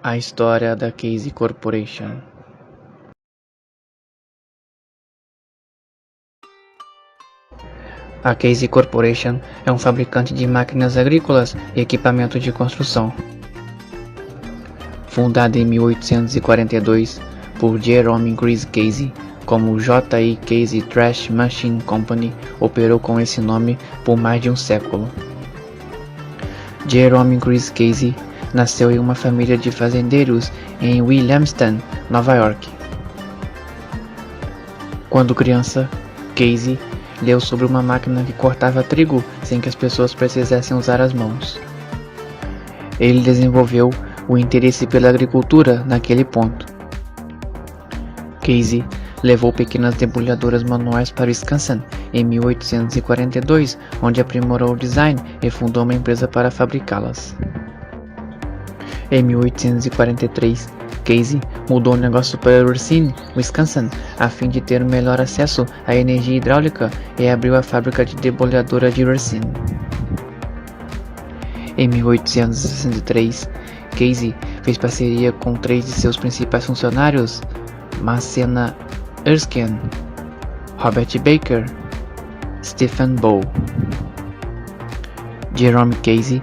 A história da Casey Corporation. A Casey Corporation é um fabricante de máquinas agrícolas e equipamento de construção. Fundada em 1842 por Jerome Chris Casey, como J.E. Casey Thrash Machine Company, operou com esse nome por mais de um século. Jerome Chris Casey nasceu em uma família de fazendeiros em Williamston, Nova York. Quando criança, Casey leu sobre uma máquina que cortava trigo sem que as pessoas precisassem usar as mãos. Ele desenvolveu o interesse pela agricultura naquele ponto. Casey levou pequenas debulhadoras manuais para Wisconsin em 1842, onde aprimorou o design e fundou uma empresa para fabricá-las. Em 1843, Casey mudou o negócio para Racine, Wisconsin, a fim de ter melhor acesso à energia hidráulica e abriu a fábrica de debulhadora de Racine. Em 1863, Casey fez parceria com 3 de seus principais funcionários, Massena Erskine, Robert Baker, Stephen Bow. Jerome Casey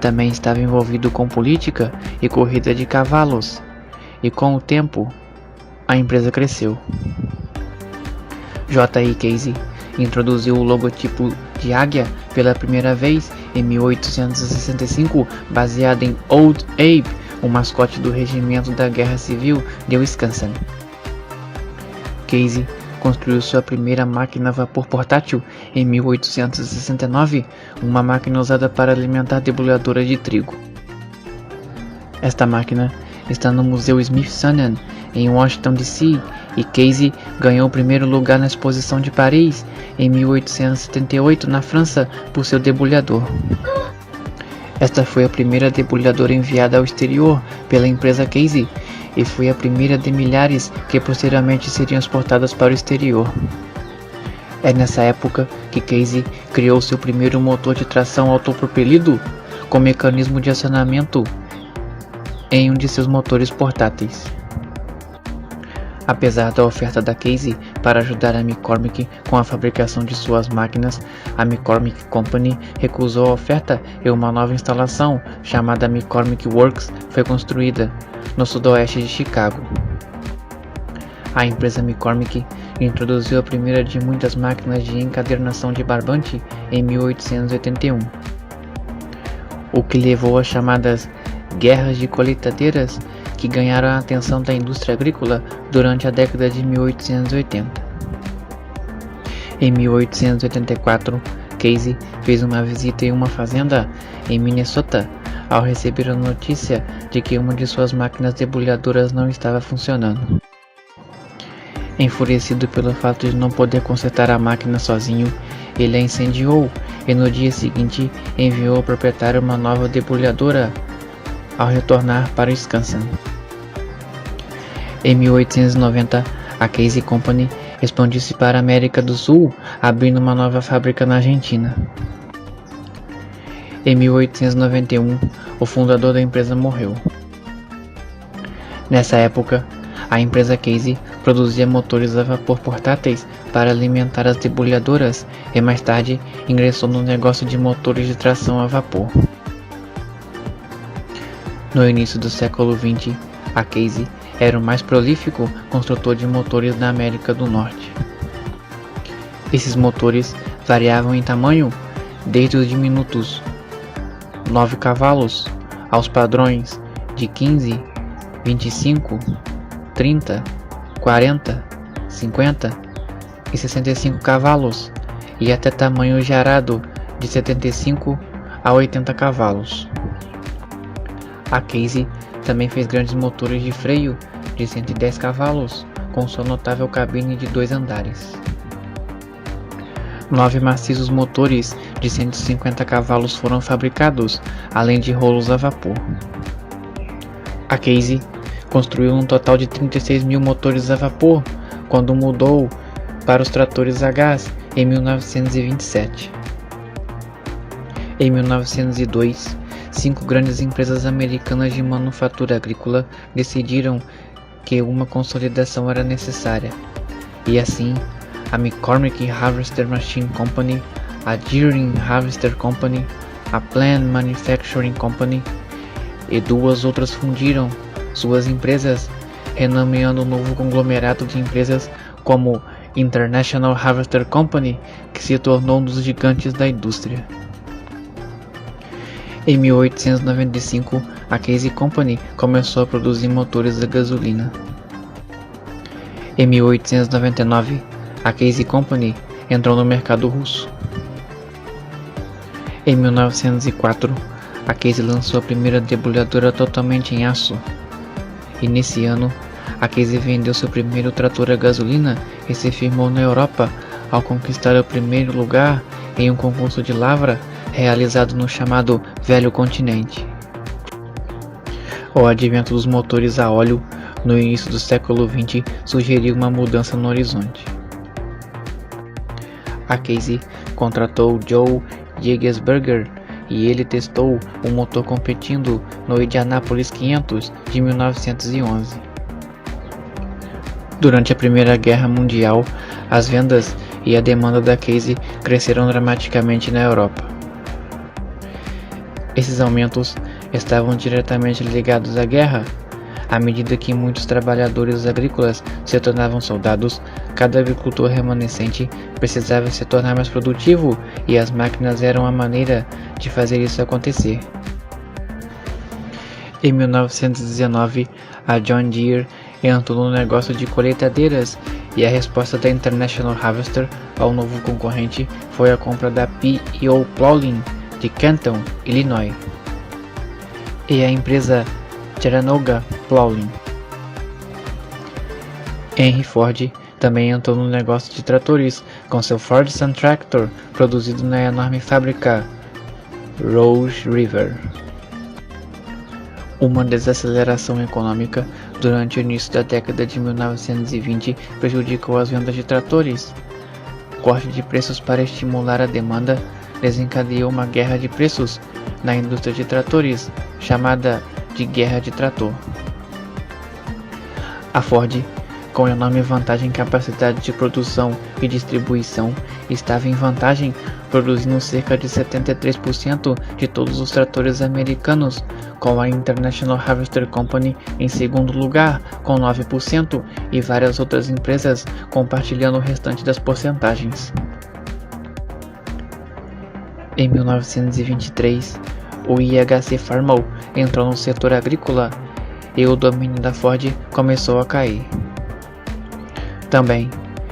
também estava envolvido com política e corrida de cavalos, e com o tempo, a empresa cresceu. J.E. Casey introduziu o logotipo de águia pela primeira vez em 1865, baseado em Old Abe, o mascote do regimento da Guerra Civil de Wisconsin. Casey construiu sua primeira máquina a vapor portátil em 1869, uma máquina usada para alimentar debulhadoras de trigo. Esta máquina está no Museu Smithsonian, em Washington, D.C., e Casey ganhou o primeiro lugar na Exposição de Paris, em 1878, na França, por seu debulhador. Esta foi a primeira debulhadora enviada ao exterior pela empresa Casey, e foi a primeira de milhares que posteriormente seriam exportadas para o exterior. É nessa época que Casey criou seu primeiro motor de tração autopropelido com mecanismo de acionamento em um de seus motores portáteis. Apesar da oferta da Casey para ajudar a McCormick com a fabricação de suas máquinas, a McCormick Company recusou a oferta e uma nova instalação, chamada McCormick Works, foi construída no sudoeste de Chicago. A empresa McCormick introduziu a primeira de muitas máquinas de encadernação de barbante em 1881, o que levou às chamadas guerras de colheitadeiras, que ganharam a atenção da indústria agrícola durante a década de 1880. Em 1884, Casey fez uma visita em uma fazenda em Minnesota ao receber a notícia de que uma de suas máquinas debulhadoras não estava funcionando. Enfurecido pelo fato de não poder consertar a máquina sozinho, ele a incendiou e no dia seguinte enviou ao proprietário uma nova debulhadora ao retornar para Wisconsin. Em 1890, a Casey Company expandiu-se para a América do Sul, abrindo uma nova fábrica na Argentina. Em 1891, o fundador da empresa morreu. Nessa época, a empresa Casey produzia motores a vapor portáteis para alimentar as debulhadoras e mais tarde ingressou no negócio de motores de tração a vapor. No início do século XX, a Casey era o mais prolífico construtor de motores da América do Norte. Esses motores variavam em tamanho desde os diminutos 9 cavalos aos padrões de 15, 25, 30, 40, 50 e 65 cavalos e até tamanho de arado de 75 a 80 cavalos. A Casey também fez grandes motores de freio de 110 cavalos, com sua notável cabine de 2 andares. 9 maciços motores de 150 cavalos foram fabricados, além de rolos a vapor. A Casey construiu um total de 36 mil motores a vapor quando mudou para os tratores a gás em 1927. Em 1902, 5 grandes empresas americanas de manufatura agrícola decidiram que uma consolidação era necessária, e assim a McCormick Harvester Machine Company, a Deering Harvester Company, a Plant Manufacturing Company e 2 outras fundiram suas empresas, renomeando o novo conglomerado de empresas como International Harvester Company, que se tornou um dos gigantes da indústria. Em 1895, a Case Company começou a produzir motores a gasolina. Em 1899, a Case Company entrou no mercado russo. Em 1904, a Case lançou a primeira debulhadora totalmente em aço. E nesse ano, a Case vendeu seu primeiro trator a gasolina e se firmou na Europa ao conquistar o primeiro lugar em um concurso de lavra realizado no chamado Velho Continente. O advento dos motores a óleo no início do século XX sugeriu uma mudança no horizonte. A Case contratou Joe Jägersberger e ele testou o motor competindo no Indianapolis 500 de 1911. Durante a Primeira Guerra Mundial, as vendas e a demanda da Case cresceram dramaticamente na Europa. Esses aumentos estavam diretamente ligados à guerra. À medida que muitos trabalhadores agrícolas se tornavam soldados, cada agricultor remanescente precisava se tornar mais produtivo e as máquinas eram a maneira de fazer isso acontecer. Em 1919, a John Deere entrou no negócio de colheitadeiras e a resposta da International Harvester ao novo concorrente foi a compra da P&O Plowing de Canton, Illinois, e a empresa Chattanooga Plowing. Henry Ford também entrou no negócio de tratores com seu Ford Sun Tractor, produzido na enorme fábrica Rouge River. Uma desaceleração econômica durante o início da década de 1920 prejudicou as vendas de tratores. O corte de preços para estimular a demanda desencadeou uma guerra de preços na indústria de tratores, chamada de Guerra de Trator. A Ford, com enorme vantagem em capacidade de produção e distribuição, estava em vantagem, produzindo cerca de 73% de todos os tratores americanos, com a International Harvester Company em segundo lugar, com 9%, e várias outras empresas compartilhando o restante das porcentagens. Em 1923, o IHC Farmall entrou no setor agrícola e o domínio da Ford começou a cair. Também,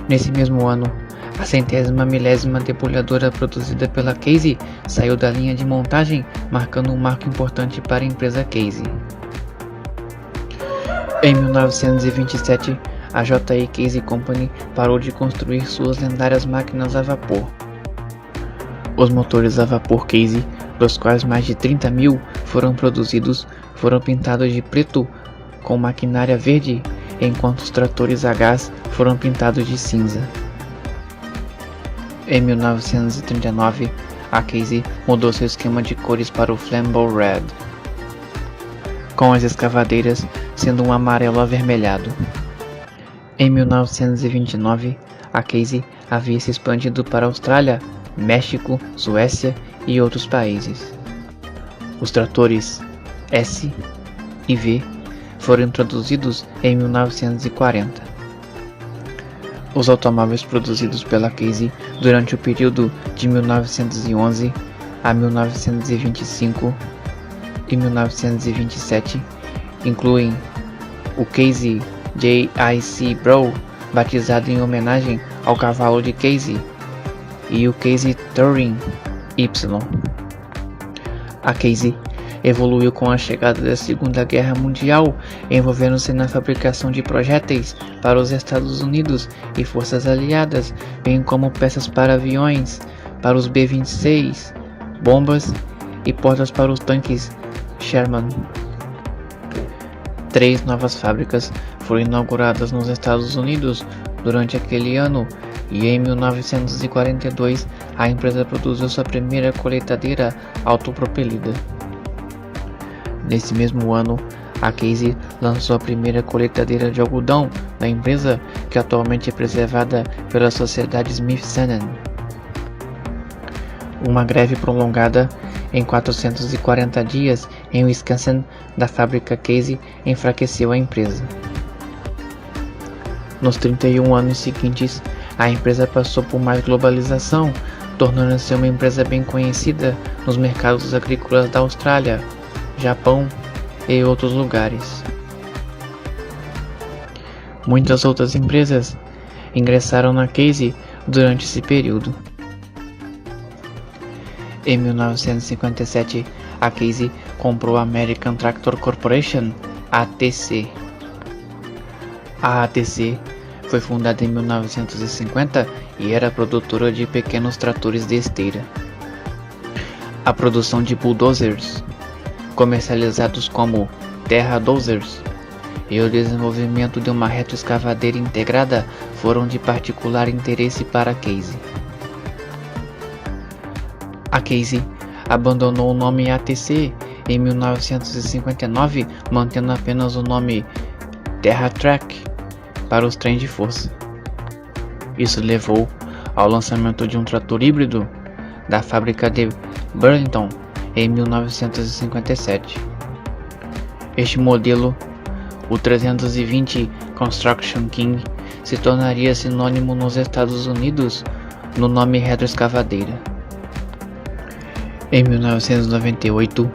nesse mesmo ano, a 100ª debulhadora produzida pela Case saiu da linha de montagem, marcando um marco importante para a empresa Case. Em 1927, a J.E. Case Company parou de construir suas lendárias máquinas a vapor. Os motores a vapor Case, dos quais mais de 30.000 foram produzidos, foram pintados de preto com maquinária verde, enquanto os tratores a gás foram pintados de cinza. Em 1939, a Case mudou seu esquema de cores para o Flambeau Red, com as escavadeiras sendo um amarelo avermelhado. Em 1929, a Case havia se expandido para a Austrália, México, Suécia e outros países. Os tratores S e V foram introduzidos em 1940. Os automóveis produzidos pela Case durante o período de 1911 a 1925 e 1927 incluem o Case JIC Bro, batizado em homenagem ao cavalo de Case, e o Case Touring Y. A Case evoluiu com a chegada da Segunda Guerra Mundial, envolvendo-se na fabricação de projéteis para os Estados Unidos e forças aliadas, bem como peças para aviões, para os B-26, bombas e portas para os tanques Sherman. 3 novas fábricas foram inauguradas nos Estados Unidos durante aquele ano, e em 1942 a empresa produziu sua primeira colheitadeira autopropelida. Nesse mesmo ano, a Casey lançou a primeira colheitadeira de algodão da empresa, que atualmente é preservada pela Sociedade Smithsonian. Uma greve prolongada em 440 dias em Wisconsin da fábrica Casey enfraqueceu a empresa. Nos 31 anos seguintes, a empresa passou por mais globalização, tornando-se uma empresa bem conhecida nos mercados agrícolas da Austrália, Japão e outros lugares. Muitas outras empresas ingressaram na Casey durante esse período. Em 1957, a Casey comprou a American Tractor Corporation, ATC. A ATC foi fundada em 1950 e era produtora de pequenos tratores de esteira. A produção de bulldozers, comercializados como terra dozers, e o desenvolvimento de uma retroescavadeira integrada foram de particular interesse para a Casey. A Casey abandonou o nome ATC em 1959, mantendo apenas o nome TerraTrack para os trens de força. Isso levou ao lançamento de um trator híbrido da fábrica de Burlington em 1957. Este modelo, o 320 Construction King, se tornaria sinônimo nos Estados Unidos no nome retroescavadeira. Em 1998,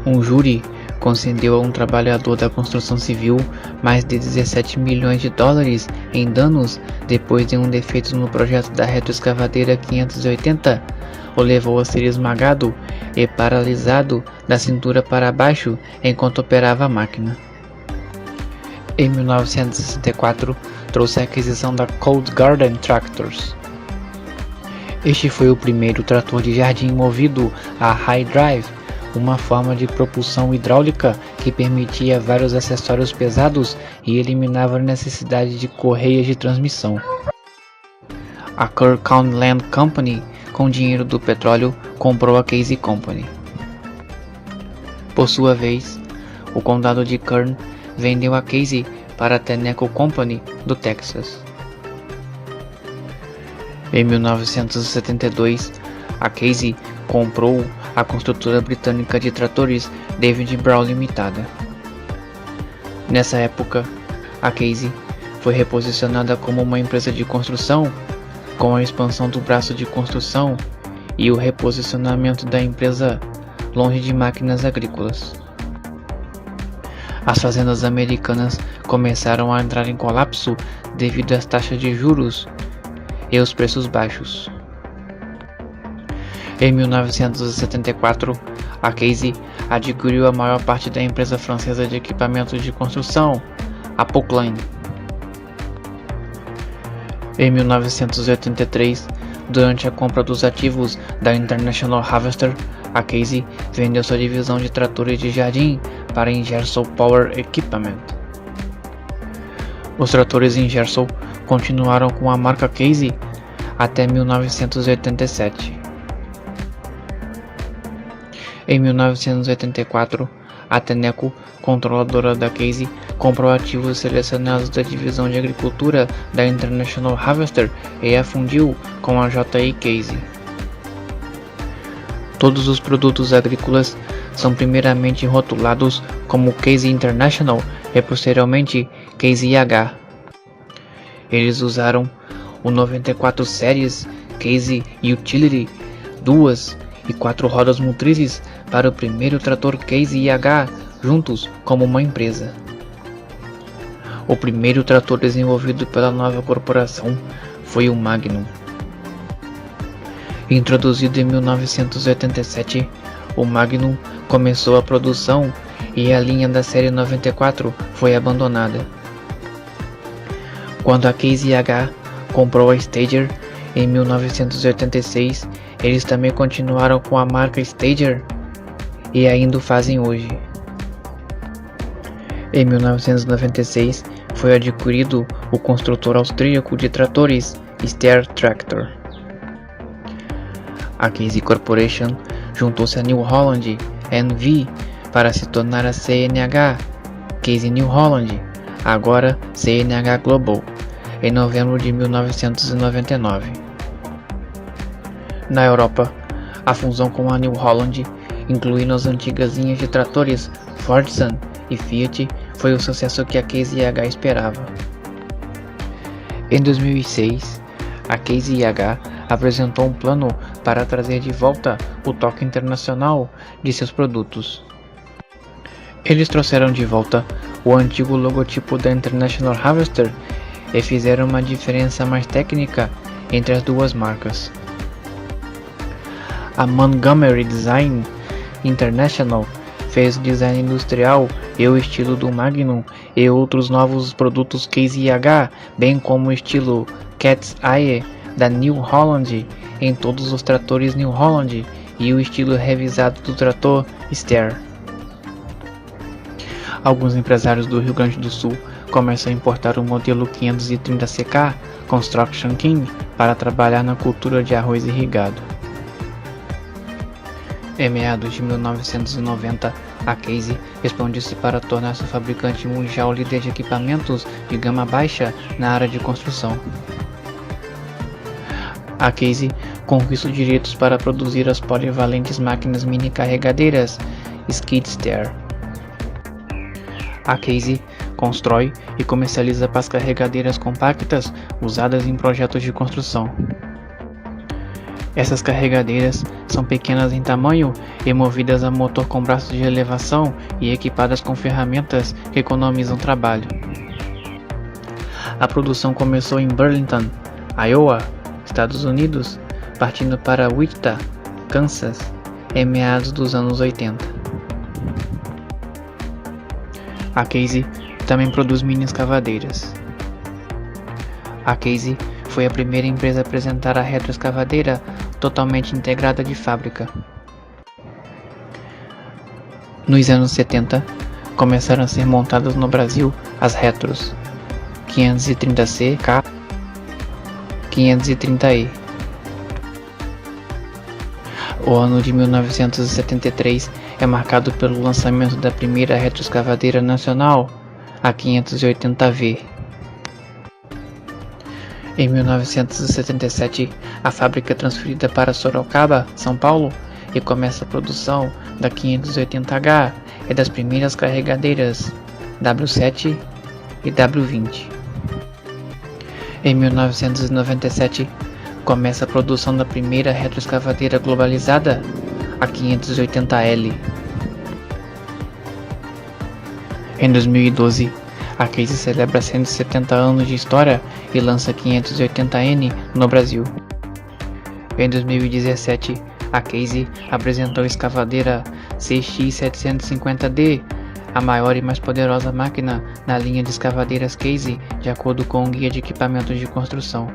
um júri concedeu a um trabalhador da construção civil mais de 17 milhões de dólares em danos depois de um defeito no projeto da retroescavadeira 580 o levou a ser esmagado e paralisado da cintura para baixo enquanto operava a máquina. Em 1964, trouxe a aquisição da Cold Garden Tractors. Este foi o primeiro trator de jardim movido a high drive, uma forma de propulsão hidráulica que permitia vários acessórios pesados e eliminava a necessidade de correias de transmissão. A Kerr County Land Company, com dinheiro do petróleo, comprou a Casey Company. Por sua vez, o condado de Kern vendeu a Casey para a Tenneco Company do Texas. Em 1972, a Casey comprou a construtora britânica de tratores David Brown Limitada. Nessa época, a Casey foi reposicionada como uma empresa de construção, com a expansão do braço de construção e o reposicionamento da empresa longe de máquinas agrícolas. As fazendas americanas começaram a entrar em colapso devido às taxas de juros e os preços baixos. Em 1974, a Casey adquiriu a maior parte da empresa francesa de equipamentos de construção, a Pocline. Em 1983, durante a compra dos ativos da International Harvester, a Casey vendeu sua divisão de tratores de jardim para a Ingersoll Power Equipment. Os tratores Ingersoll continuaram com a marca Casey até 1987. Em 1984, a Tenneco, controladora da Casey, comprou ativos selecionados da divisão de agricultura da International Harvester e a fundiu com a J.E. Casey. Todos os produtos agrícolas são primeiramente rotulados como Casey International e posteriormente Casey H. Eles usaram o 94 Series Casey Utility 2 e 4 rodas motrizes para o primeiro trator Casey H juntos como uma empresa. O primeiro trator desenvolvido pela nova corporação foi o Magnum. Introduzido em 1987, o Magnum começou a produção e a linha da série 94 foi abandonada. Quando a Casey H comprou a Stager em 1986, eles também continuaram com a marca Stager e ainda o fazem hoje. Em 1996, foi adquirido o construtor austríaco de tratores Steyr Tractor. A Casey Corporation juntou-se a New Holland NV para se tornar a CNH, Case New Holland, agora CNH Global, em novembro de 1999. Na Europa, a fusão com a New Holland, incluindo as antigas linhas de tratores Fordson e Fiat, foi o sucesso que a Case IH esperava. Em 2006, a Case IH apresentou um plano para trazer de volta o toque internacional de seus produtos. Eles trouxeram de volta o antigo logotipo da International Harvester e fizeram uma diferença mais técnica entre as duas marcas. A Montgomery Design International fez o design industrial e o estilo do Magnum e outros novos produtos Case IH, bem como o estilo Cat's Eye da New Holland em todos os tratores New Holland e o estilo revisado do trator Steyr. Alguns empresários do Rio Grande do Sul começam a importar o modelo 530CK Construction King para trabalhar na cultura de arroz irrigado. Em meados de 1990, a Case expandiu-se para tornar-se o fabricante mundial líder de equipamentos de gama baixa na área de construção. A Case conquista os direitos para produzir as polivalentes máquinas mini carregadeiras Skid Steer. A Case constrói e comercializa pás carregadeiras compactas usadas em projetos de construção. Essas carregadeiras são pequenas em tamanho e movidas a motor com braços de elevação e equipadas com ferramentas que economizam trabalho. A produção começou em Burlington, Iowa, Estados Unidos, partindo para Wichita, Kansas, em meados dos anos 80. A Case também produz mini escavadeiras. A Case foi a primeira empresa a apresentar a retroescavadeira totalmente integrada de fábrica. Nos anos 70, começaram a ser montadas no Brasil as retros 530C, K, 530E. O ano de 1973 é marcado pelo lançamento da primeira retroescavadeira nacional, a 580V. Em 1977, a fábrica é transferida para Sorocaba, São Paulo, e começa a produção da 580H e das primeiras carregadeiras W7 e W20. Em 1997, começa a produção da primeira retroescavadeira globalizada, a 580L. Em 2012, a Case celebra 170 anos de história e lança a 580N no Brasil. Em 2017, a Case apresentou a escavadeira CX750D, a maior e mais poderosa máquina na linha de escavadeiras Case, de acordo com o Guia de Equipamentos de Construção.